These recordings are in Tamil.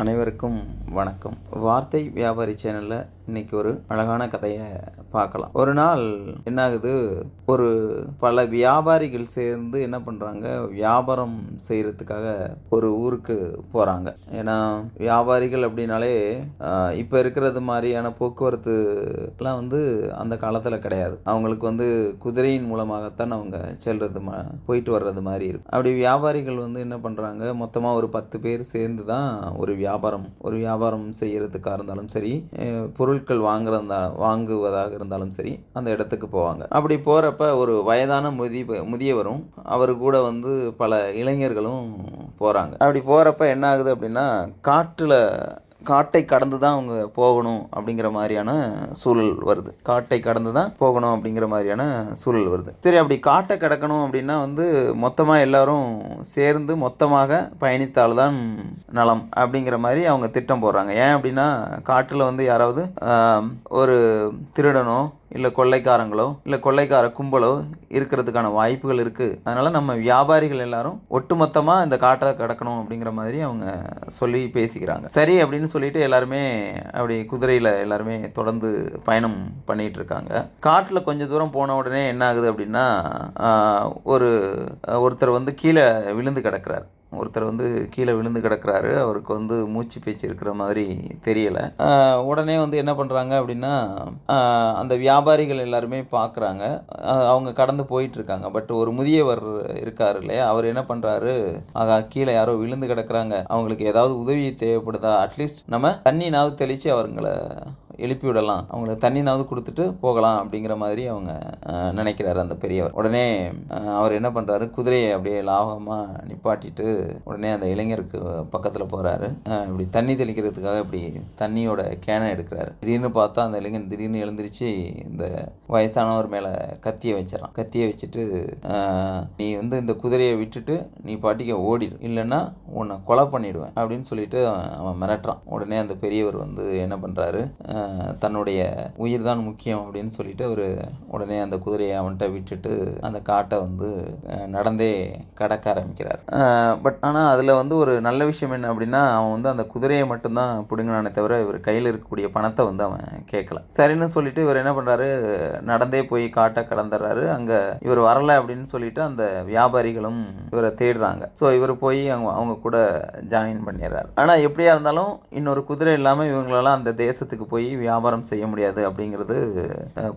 அனைவருக்கும் வணக்கம். வார்த்தை வியாபாரி சேனலில் இன்றைக்கி ஒரு அழகான கதையை பார்க்கலாம். ஒரு நாள் என்னாகுது, ஒரு பல வியாபாரிகள் சேர்ந்து என்ன பண்ணுறாங்க, வியாபாரம் செய்கிறதுக்காக ஒரு ஊருக்கு போகிறாங்க. ஏன்னா வியாபாரிகள் அப்படின்னாலே இப்போ இருக்கிறது மாதிரியான போக்குவரத்துலாம் அந்த காலத்தில் கிடையாது. அவங்களுக்கு குதிரையின் மூலமாகத்தான் அவங்க செல்றது போயிட்டு வர்றது மாதிரி இருக்கும். அப்படி வியாபாரிகள் என்ன பண்ணுறாங்க, மொத்தமாக ஒரு 10 பேர் சேர்ந்து தான் ஒரு வியாபாரம் செய்யறதுக்காக இருந்தாலும் சரி, பொருட்கள் வாங்குவதாக இருந்தாலும் சரி, அந்த இடத்துக்கு போவாங்க. அப்படி போறப்ப ஒரு வயதான முதியவரும் அவர் கூட பல இளைஞர்களும் போறாங்க. அப்படி போறப்ப என்ன ஆகுது அப்படின்னா, காட்டை கடந்து தான் அவங்க போகணும் அப்படிங்கிற மாதிரியான சூழல் வருது. சரி, அப்படி காட்டை கடக்கணும் அப்படின்னா மொத்தமாக எல்லாரும் சேர்ந்து மொத்தமாக பயணித்தால்தான் நலம் அப்படிங்கிற மாதிரி அவங்க திட்டம் போடுறாங்க. ஏன் அப்படின்னா, காட்டில் யாராவது ஒரு திருடனோ இல்லை கொள்ளைக்காரங்களோ இல்லை கொள்ளைக்கார கும்பலோ இருக்கிறதுக்கான வாய்ப்புகள் இருக்குது. அதனால் நம்ம வியாபாரிகள் எல்லாரும் ஒட்டுமொத்தமாக இந்த காட்டை கடக்கணும் அப்படிங்கிற மாதிரி அவங்க சொல்லி பேசிக்கிறாங்க. சரி அப்படின்னு சொல்லிட்டு எல்லாருமே அப்படி குதிரையில் எல்லாருமே தொடர்ந்து பயணம் பண்ணிகிட்டு இருக்காங்க. காட்டில் கொஞ்சம் தூரம் போன உடனே என்ன ஆகுது அப்படின்னா, ஒருத்தர் கீழே விழுந்து கிடக்கிறார். அவருக்கு மூச்சு பேச்சு இருக்கிற மாதிரி தெரியலை. உடனே என்ன பண்ணுறாங்க அப்படின்னா, அந்த வியாபாரிகள் எல்லாருமே பார்க்குறாங்க. அவங்க கடந்து போயிட்டு இருக்காங்க. பட் ஒரு முதியவர் இருக்கார் இல்லையா, அவர் என்ன பண்ணுறாரு, கீழே யாரோ விழுந்து கிடக்குறாங்க, அவங்களுக்கு ஏதாவது உதவி தேவைப்படுதா, அட்லீஸ்ட் நம்ம தண்ணினாவது தெளித்து அவங்கள எழுப்பி விடலாம், அவங்களுக்கு தண்ணினாவது கொடுத்துட்டு போகலாம் அப்படிங்கிற மாதிரி அவங்க நினைக்கிறாரு அந்த பெரியவர். உடனே அவர் என்ன பண்ணுறாரு, குதிரையை அப்படியே லாபகமாக நிப்பாட்டிட்டு உடனே அந்த இளைஞருக்கு பக்கத்தில் போகிறாரு. இப்படி தண்ணி தெளிக்கிறதுக்காக இப்படி தண்ணியோட கேனை எடுக்கிறாரு. திடீர்னு பார்த்தா அந்த இளைஞன் திடீர்னு எழுந்திரிச்சு இந்த வயசானவர் மேலே கத்தியை வச்சுட்டு, நீ இந்த குதிரையை விட்டுட்டு நீ பாட்டிக்க ஓடிடு, இல்லைன்னா உன்னை கொலை பண்ணிடுவேன் அப்படின்னு சொல்லிட்டு அவன் மிரட்டுறான். உடனே அந்த பெரியவர் என்ன பண்ணுறாரு, தன்னுடைய உயிர் தான் முக்கியம் அப்படின்னு சொல்லிட்டு அவர் உடனே அந்த குதிரையை அவன்கிட்ட விட்டுட்டு அந்த காட்டை நடந்தே கடக்க ஆரம்பிக்கிறார். பட் ஆனால் அதில் ஒரு நல்ல விஷயம் என்ன அப்படின்னா, அவன் அந்த குதிரையை மட்டும்தான் பிடுங்கினானே தவிர இவர் கையில் இருக்கக்கூடிய பணத்தை அவன் கேட்கல. சரின்னு சொல்லிட்டு இவர் என்ன பண்ணுறாரு, நடந்தே போய் காட்டை கடந்துடுறாரு. அங்கே இவர் வரலை அப்படின்னு சொல்லிட்டு அந்த வியாபாரிகளும் இவரை தேடுறாங்க. ஸோ இவர் போய் அவங்க கூட ஜாயின் பண்ணிடுறாரு. ஆனால் எப்படியா இருந்தாலும் இன்னொரு குதிரை இல்லாமல் இவங்களெல்லாம் அந்த தேசத்துக்கு போய் வியாபாரம் செய்ய முடியாது அப்படிங்கிறது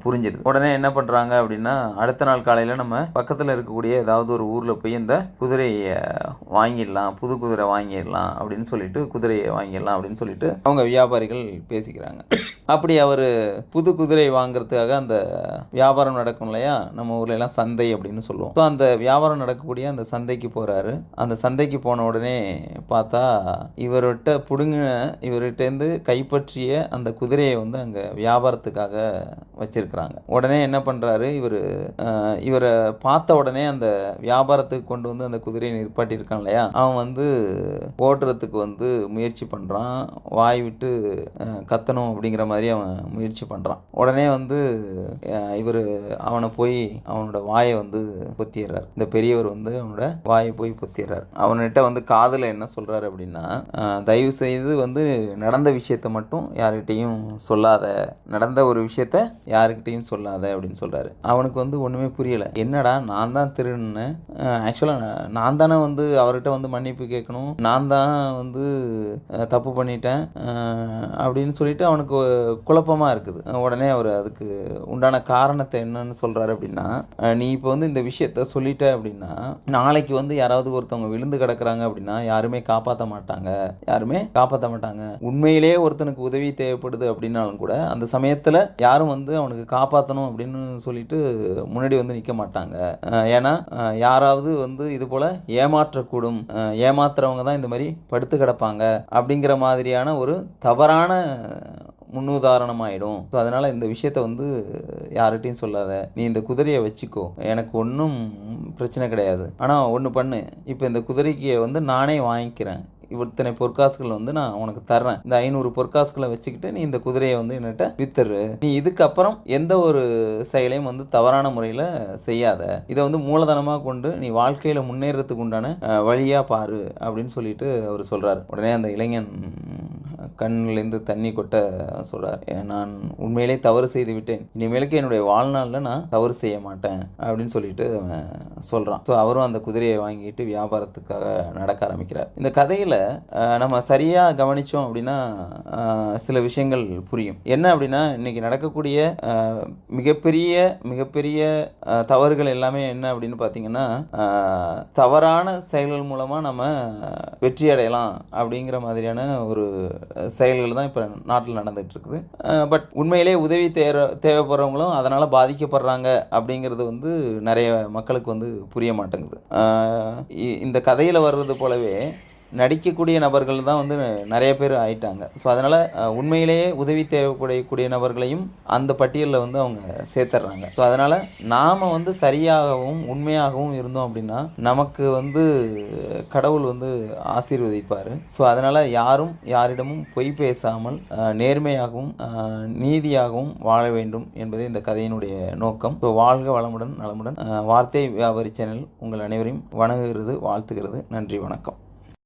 புரிஞ்சிடுது. உடனே என்ன பண்ணுறாங்க அப்படின்னா, அடுத்த நாள் காலையில் நம்ம பக்கத்தில் இருக்கக்கூடிய ஏதாவது ஒரு ஊரில் போய் இந்த குதிரையை வாங்கிடலாம், புது குதிரை வாங்கிடலாம் அப்படின்னு சொல்லிட்டு அவங்க வியாபாரிகள் பேசிக்கிறாங்க. அப்படி அவர் புது குதிரை வாங்குறதுக்காக அந்த வியாபாரம் நடக்கும் இல்லையா, நம்ம ஊர்ல எல்லாம் சந்தை அப்படின்னு சொல்லுவோம். ஸோ அந்த வியாபாரம் நடக்கக்கூடிய அந்த சந்தைக்கு போகிறாரு. அந்த சந்தைக்கு போன உடனே பார்த்தா இவர்கிட்டேருந்து கைப்பற்றிய அந்த குதிரையை அங்கே வியாபாரத்துக்காக வச்சிருக்கிறாங்க. உடனே என்ன பண்ணுறாரு, இவரை பார்த்த உடனே அந்த வியாபாரத்துக்கு கொண்டு அந்த குதிரையை நிற்பாட்டியிருக்கான் இல்லையா, அவன் ஓட்டுறதுக்கு முயற்சி பண்ணுறான். வாய் விட்டு கத்தணும் அப்படிங்கிற மாதிரி அவன் முயற்சி பண்ணுறான். உடனே இவர் அவனை போய் அவனோட வாயை பொத்திடுறார். இந்த பெரியவர் அவனோட வாயை போய் பொத்திடுறார். அவன்கிட்ட காதில் என்ன சொல்கிறாரு அப்படின்னா, தயவு செய்து நடந்த விஷயத்தை மட்டும் யார்கிட்டையும் சொல்லாத, நடந்த ஒரு விஷயத்த யாருக்கிட்டையும் சொல்லாத அப்படின்னு சொல்கிறாரு. அவனுக்கு ஒன்றுமே புரியலை. என்னடா, நான் தான் திருடுனேன், ஆக்சுவலாக நான் தானே அவர்கிட்ட மன்னிப்பு கேட்கணும், நான் தான் தப்பு பண்ணிட்டேன் அப்படின்னு சொல்லிட்டு அவனுக்கு குழப்பமாக இருக்குது. உடனே அவர் அதுக்கு உண்டான காரணத்தை என்னன்னு சொல்கிறாரு அப்படின்னா, நீ இப்போ இந்த விஷயத்த சொல்லிட்ட அப்படின்னா நாளைக்கு யாராவது ஒருத்தவங்க விழுந்து கிடக்குறாங்க அப்படின்னா யாருமே காப்பாற்ற மாட்டாங்க. உண்மையிலேயே ஒருத்தனுக்கு உதவி தேவைப்படுது அப்படின்னாலும் கூட அந்த சமயத்தில் யாரும் அவனுக்கு காப்பாற்றணும் அப்படின்னு சொல்லிட்டு முன்னாடி நிற்க மாட்டாங்க. ஏன்னா யாராவது இது போல ஏமாத்துறவங்க தான் இந்த மாதிரி படுத்து கிடப்பாங்க அப்படிங்கிற மாதிரியான ஒரு தவறான முன்னுதாரணமாயிடும். ஸோ அதனால் இந்த விஷயத்த யார்கிட்டையும் சொல்லாத, நீ இந்த குதிரையை வச்சுக்கோ, எனக்கு ஒன்றும் பிரச்சனை கிடையாது. ஆனால் ஒன்று பண்ணு, இப்போ இந்த குதிரைக்கு நானே வாங்கிக்கிறேன், இத்தனை பொற்காசுகள் வந்து நான் உனக்கு தர்றேன். இந்த 500 பொற்காசுகளை வச்சுக்கிட்டு நீ இந்த குதிரையை வந்து என்கிட்ட வித்துரு. நீ இதுக்கப்புறம் எந்த ஒரு செயலையும் வந்து தவறான முறையில் செய்யாத. இதை வந்து மூலதனமாக கொண்டு நீ வாழ்க்கையில் முன்னேறதுக்கு உண்டான வழியாக பாரு அப்படின்னு சொல்லிட்டு அவர் சொல்கிறார். உடனே அந்த இளைஞன் கண்ணிலேருந்து தண்ணி கொட்ட சொல்கிறார், நான் உண்மையிலே தவறு செய்து விட்டேன், இனிமேலுக்கு என்னுடைய வாழ்நாளில் நான் தவறு செய்ய மாட்டேன் அப்படின்னு சொல்லிட்டு அவன் சொல்கிறான். ஸோ அவரும் அந்த குதிரையை வாங்கிட்டு வியாபாரத்துக்காக நடக்க ஆரம்பிக்கிறார். இந்த கதையில் நம்ம சரியாக கவனித்தோம் அப்படின்னா சில விஷயங்கள் புரியும். என்ன அப்படின்னா, இன்றைக்கி நடக்கக்கூடிய மிகப்பெரிய மிகப்பெரிய தவறுகள் எல்லாமே என்ன அப்படின்னு பார்த்தீங்கன்னா, தவறான செயல்கள் மூலமாக நம்ம வெற்றி அடையலாம் அப்படிங்கிற மாதிரியான ஒரு செயல்கள் தான் இப்போ நாட்டில் நடந்துகிட்டு இருக்குது. பட் உண்மையிலே உதவி தேவைப்படுறவங்களும் அதனால் பாதிக்கப்படுறாங்க அப்படிங்கிறது வந்து நிறைய மக்களுக்கு வந்து புரிய மாட்டேங்குது. இந்த கதையில் வர்றது போலவே நடிக்கக்கூடிய நபர்கள் தான் வந்து நிறைய பேர் ஆயிட்டாங்க. ஸோ அதனால் உண்மையிலேயே உதவி தேவைப்படக்கூடிய நபர்களையும் அந்த பட்டியலில் வந்து அவங்க சேர்த்துட்றாங்க. ஸோ அதனால் நாம் வந்து சரியாகவும் உண்மையாகவும் இருந்தோம் அப்படின்னா நமக்கு வந்து கடவுள் வந்து ஆசீர்வதிப்பார். ஸோ அதனால் யாரும் யாரிடமும் பொய் பேசாமல் நேர்மையாகவும் நீதியாகவும் வாழ வேண்டும் என்பதே இந்த கதையினுடைய நோக்கம். ஸோ வாழ்க வளமுடன் நலமுடன். வார்த்தை வியாபாரி சேனல் உங்கள் அனைவரையும் வணங்குகிறது, வாழ்த்துகிறது. நன்றி, வணக்கம்.